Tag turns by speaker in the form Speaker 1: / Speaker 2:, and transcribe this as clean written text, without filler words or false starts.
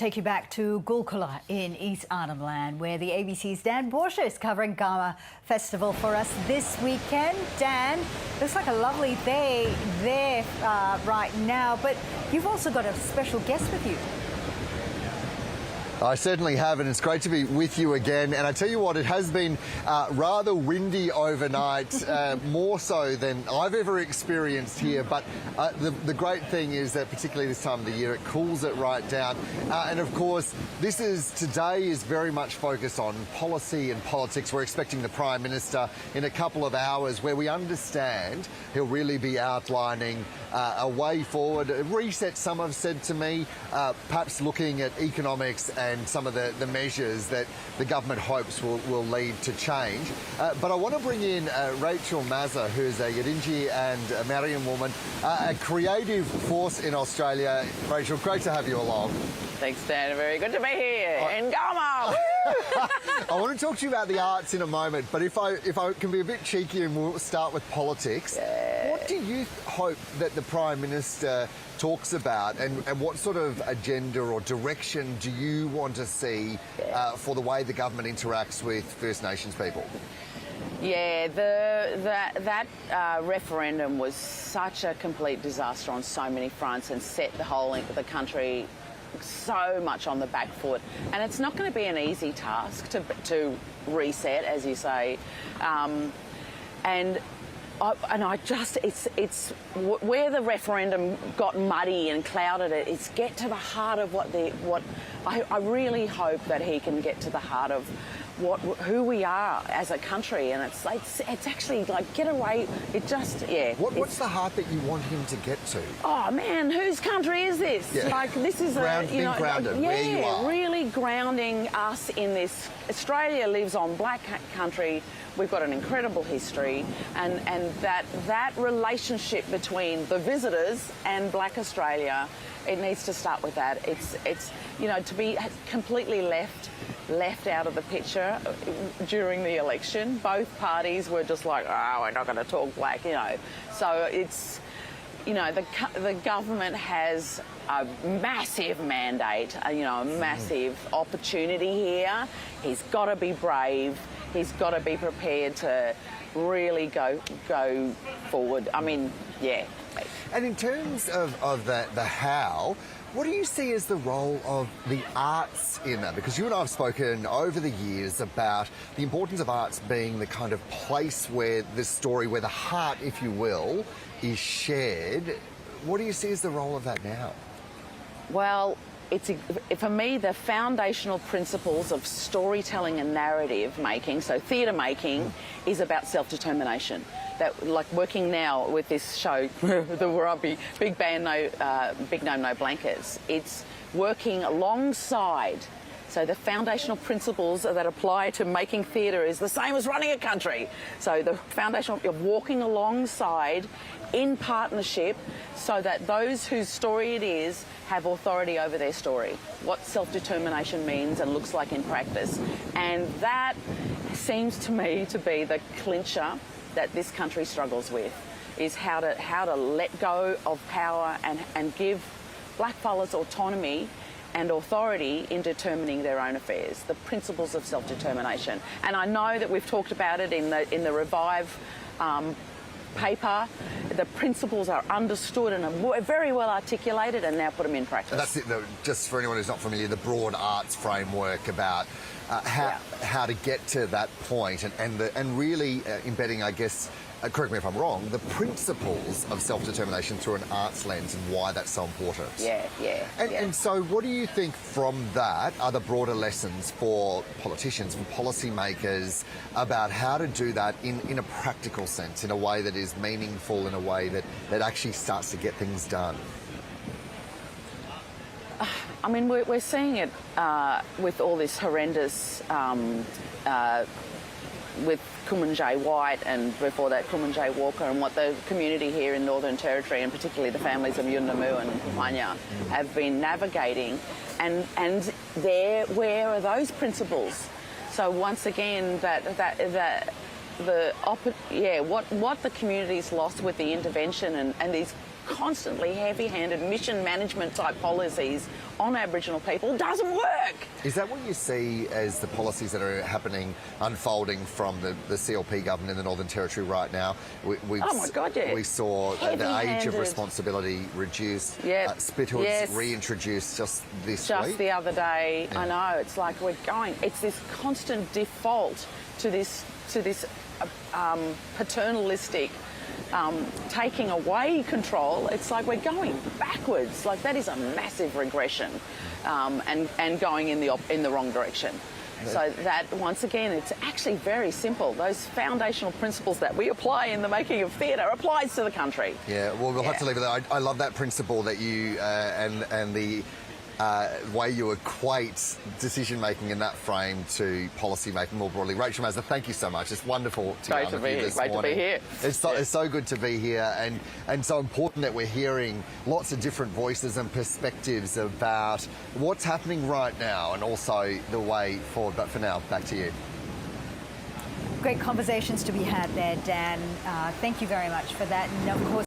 Speaker 1: Take you back to Gulkula in East Arnhem Land, where the ABC's Dan Borsche is covering Garma Festival for us this weekend. Dan, looks like a lovely day there right now, but you've also got a special guest with you.
Speaker 2: I certainly have, and it's great to be with you again. And I tell you what, it has been rather windy overnight, more so than I've ever experienced here. But the great thing is that particularly this time of the year, it cools it right down. And of course, today is very much focused on policy and politics. We're expecting the Prime Minister in a couple of hours, where we understand he'll really be outlining a way forward, a reset, some have said to me, perhaps looking at economics and some of the measures that the government hopes will lead to change. But I want to bring in Rachel Mazza, who's a Yidinji and a Marian woman, a creative force in Australia. Rachel, great to have you along.
Speaker 3: Thanks, Dan. Very good to be here in Garma.
Speaker 2: I want to talk to you about the arts in a moment, but if I can be a bit cheeky and we'll start with politics, what do you hope that the Prime Minister talks about, and what sort of agenda or direction do you want to see for the way the government interacts with First Nations people?
Speaker 3: Yeah, that referendum was such a complete disaster on so many fronts and set the country so much on the back foot, and it's not going to be an easy task to reset, as you say, it's where the referendum got muddy and clouded it. It's get to the heart of I really hope that he can get to the heart of who we are as a country, and it's actually like get away. What's
Speaker 2: the heart that you want him to get to?
Speaker 3: Oh man, whose country is this?
Speaker 2: Yeah.
Speaker 3: Like this is
Speaker 2: grounded where you are.
Speaker 3: Really grounding us in this. Australia lives on black country. We've got an incredible history, and that relationship between the visitors and Black Australia, it needs to start with that. It's to be completely left out of the picture during the election. Both parties were just like, oh, we're not going to talk black, So it's, the government has a massive mandate, a massive opportunity here. He's got to be brave. He's got to be prepared to really go forward. I mean, yeah.
Speaker 2: And in terms of the how, what do you see as the role of the arts in that? Because you and I have spoken over the years about the importance of arts being the kind of place where the story, where the heart, if you will, is shared. What do you see as the role of that now?
Speaker 3: Well, for me, the foundational principles of storytelling and narrative making, so theatre making, is about self-determination. That, like working now with this show, the Warumpi Big Band, Big Gnome No Blankets, it's working alongside. So the foundational principles that apply to making theatre is the same as running a country. So the foundation of walking alongside in partnership so that those whose story it is have authority over their story, what self-determination means and looks like in practice. And that seems to me to be the clincher that this country struggles with, is how to let go of power and give blackfellas autonomy and authority in determining their own affairs, the principles of self-determination. And I know that we've talked about it in the Revive paper. The principles are understood and are very well articulated, and now put them in practice.
Speaker 2: And that's it, just for anyone who's not familiar, the broad arts framework about how to get to that point and really embedding, I guess, correct me if I'm wrong, the principles of self-determination through an arts lens and why that's so important. And so what do you think from that are the broader lessons for politicians and policymakers about how to do that in a practical sense, in a way that is meaningful, in a way that actually starts to get things done?
Speaker 3: I mean, we're seeing it with all this horrendous, with Kumanjayi White and before that Kumanjayi Walker, and what the community here in Northern Territory, and particularly the families of Yuendamu and Puanya, have been navigating. And where are those principles? So once again, what the community's lost with the intervention and these constantly heavy-handed mission management type policies on Aboriginal people doesn't work.
Speaker 2: Is that what you see as the policies that are happening, unfolding from the CLP government in the Northern Territory right now?
Speaker 3: Oh my God, yeah.
Speaker 2: We saw the age of
Speaker 3: Heavy-handed.
Speaker 2: responsibility reduced,
Speaker 3: Yeah.
Speaker 2: Spithoods
Speaker 3: Yes.
Speaker 2: reintroduced just this
Speaker 3: Just
Speaker 2: week.
Speaker 3: the other day,
Speaker 2: Yeah.
Speaker 3: I know, it's like it's this constant default to this paternalistic taking away control. It's like we're going backwards. Like that is a massive regression, and going in the wrong direction. So that, once again, it's actually very simple. Those foundational principles that we apply in the making of theatre applies to the country.
Speaker 2: Yeah, well, we'll have to leave it there. I love that principle that you and the way you equate decision-making in that frame to policy-making more broadly. Rachel Mazza, thank you so much. It's wonderful to
Speaker 3: Great
Speaker 2: be
Speaker 3: to
Speaker 2: with
Speaker 3: be
Speaker 2: you
Speaker 3: here.
Speaker 2: this
Speaker 3: Great to
Speaker 2: morning.
Speaker 3: be here.
Speaker 2: It's so good to be here, and so important that we're hearing lots of different voices and perspectives about what's happening right now and also the way forward. But for now, back to you.
Speaker 1: Great conversations to be had there, Dan. Thank you very much for that. And of course,